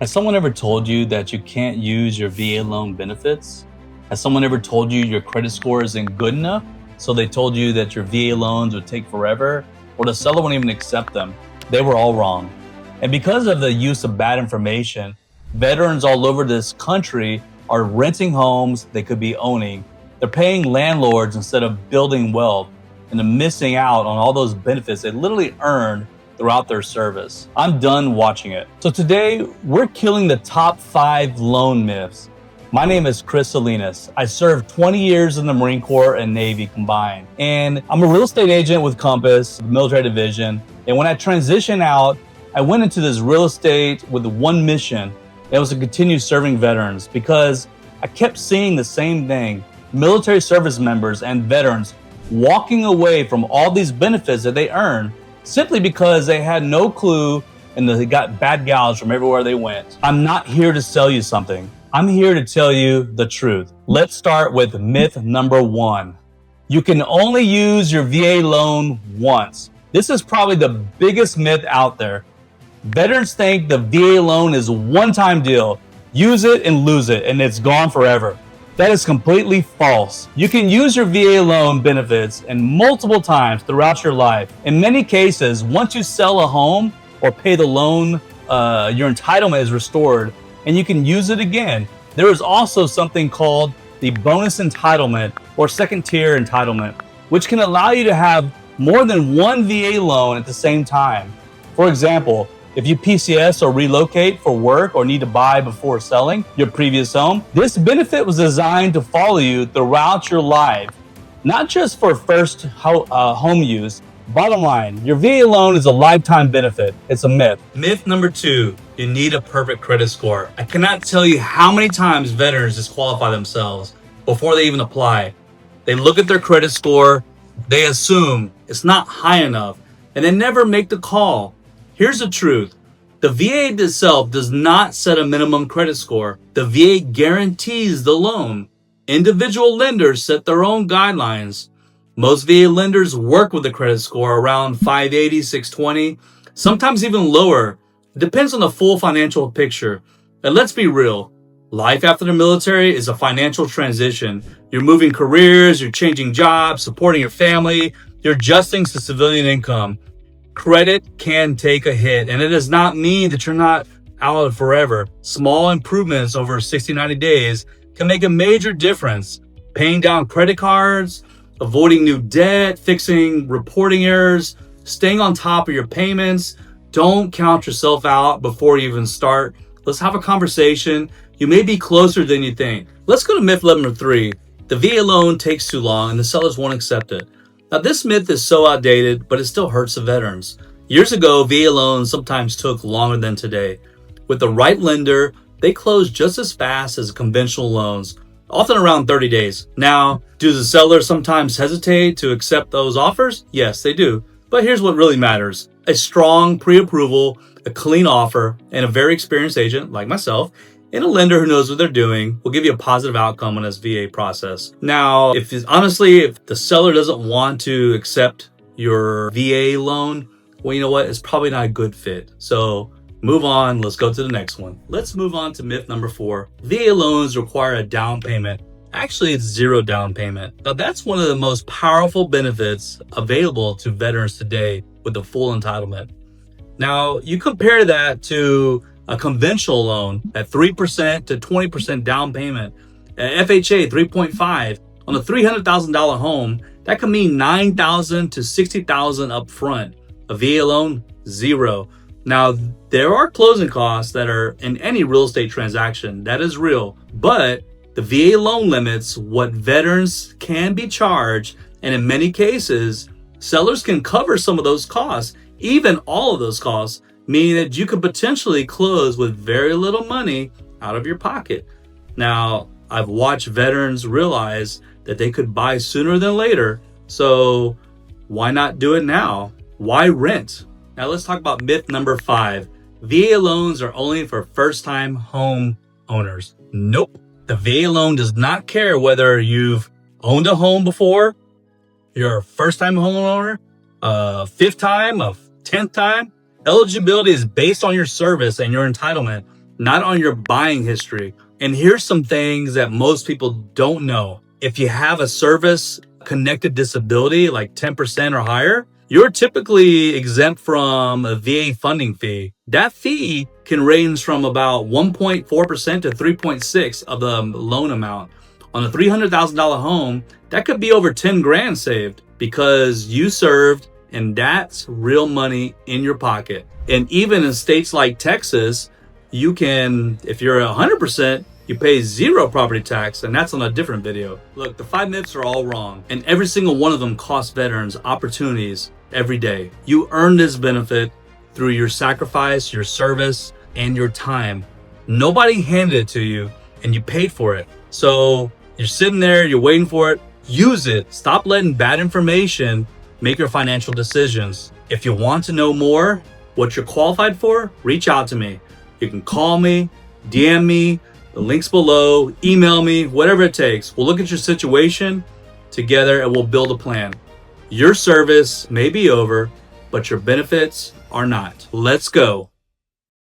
Has someone ever told you that you can't use your VA loan benefits? Has someone ever told you your credit score isn't good enough? So they told you that your VA loans would take forever, or the seller wouldn't even accept them. They were all wrong. And because of the use of bad information, veterans all over this country are renting homes they could be owning. They're paying landlords instead of building wealth, and they're missing out on all those benefits they literally earned throughout their service. I'm done watching it. So today, we're killing the top 5 loan myths. My name is Chris Salinas. I served 20 years in the Marine Corps and Navy combined. And I'm a real estate agent with Compass, military division. And when I transitioned out, I went into this real estate with one mission. It was to continue serving veterans because I kept seeing the same thing. Military service members and veterans walking away from all these benefits that they earn simply because they had no clue and they got bad gals from everywhere they went. I'm not here to sell you something. I'm here to tell you the truth. Let's start with myth number 1. You can only use your VA loan once. This is probably the biggest myth out there. Veterans think the VA loan is a one-time deal. Use it and lose it, and it's gone forever. That is completely false. You can use your VA loan benefits and multiple times throughout your life. In many cases, once you sell a home or pay the loan, your entitlement is restored and you can use it again. There is also something called the bonus entitlement or second tier entitlement, which can allow you to have more than one VA loan at the same time. For example, if you PCS or relocate for work or need to buy before selling your previous home, this benefit was designed to follow you throughout your life, not just for first home use. Bottom line, your VA loan is a lifetime benefit. It's a myth. Myth number 2, you need a perfect credit score. I cannot tell you how many times veterans disqualify themselves before they even apply. They look at their credit score, they assume it's not high enough, and they never make the call. Here's the truth. The VA itself does not set a minimum credit score. The VA guarantees the loan. Individual lenders set their own guidelines. Most VA lenders work with the credit score around 580, 620, sometimes even lower. It depends on the full financial picture. And let's be real. Life after the military is a financial transition. You're moving careers, you're changing jobs, supporting your family, you're adjusting to civilian income. Credit can take a hit, and it does not mean that you're not out forever. Small improvements over 60, 90 days can make a major difference. Paying down credit cards, avoiding new debt, fixing reporting errors, staying on top of your payments. Don't count yourself out before you even start. Let's have a conversation. You may be closer than you think. Let's go to myth number 3. The VA loan takes too long and the sellers won't accept it. Now, this myth is so outdated, but it still hurts the veterans. Years ago, VA loans sometimes took longer than today. With the right lender, they close just as fast as conventional loans, often around 30 days. Now, do the sellers sometimes hesitate to accept those offers? Yes, they do. But here's what really matters. A strong pre-approval, a clean offer, and a very experienced agent like myself, and a lender who knows what they're doing will give you a positive outcome on this VA process. Now, if the seller doesn't want to accept your VA loan, well, you know what? It's probably not a good fit. So move on. Let's go to the next one. Let's move on to myth number 4. VA loans require a down payment. Actually, it's 0 down payment. Now, that's one of the most powerful benefits available to veterans today with the full entitlement. Now, you compare that to a conventional loan at 3% to 20% down payment, at FHA 3.5 on a $300,000 home, that can mean $9,000 to $60,000 up front. A VA loan, 0. Now, there are closing costs that are in any real estate transaction. That is real. But the VA loan limits what veterans can be charged, and in many cases, sellers can cover some of those costs, even all of those costs, meaning that you could potentially close with very little money out of your pocket. Now, I've watched veterans realize that they could buy sooner than later, so why not do it now? Why rent? Now let's talk about myth number 5. VA loans are only for first-time home owners. Nope. The VA loan does not care whether you've owned a home before, you're a first-time homeowner, a 5th time, a 10th time. Eligibility is based on your service and your entitlement. not on your buying history. And here's some things that most people don't know. If you have a service connected disability, like 10% or higher, you're typically exempt from a VA funding fee. That fee can range from about 1.4% to 3.6 of the loan amount. On a $300,000 home, that could be over 10 grand saved because you served, and that's real money in your pocket. And even in states like Texas, you can, if you're 100%, you pay zero property tax, and that's on a different video. Look, the 5 myths are all wrong, and every single one of them costs veterans opportunities every day. You earn this benefit through your sacrifice, your service, and your time. Nobody handed it to you, and you paid for it. So you're sitting there, you're waiting for it. Use it. Stop letting bad information make your financial decisions. If you want to know more, what you're qualified for, reach out to me. You can call me, DM me, the link's below, email me, whatever it takes. We'll look at your situation together and we'll build a plan. Your service may be over, but your benefits are not. Let's go.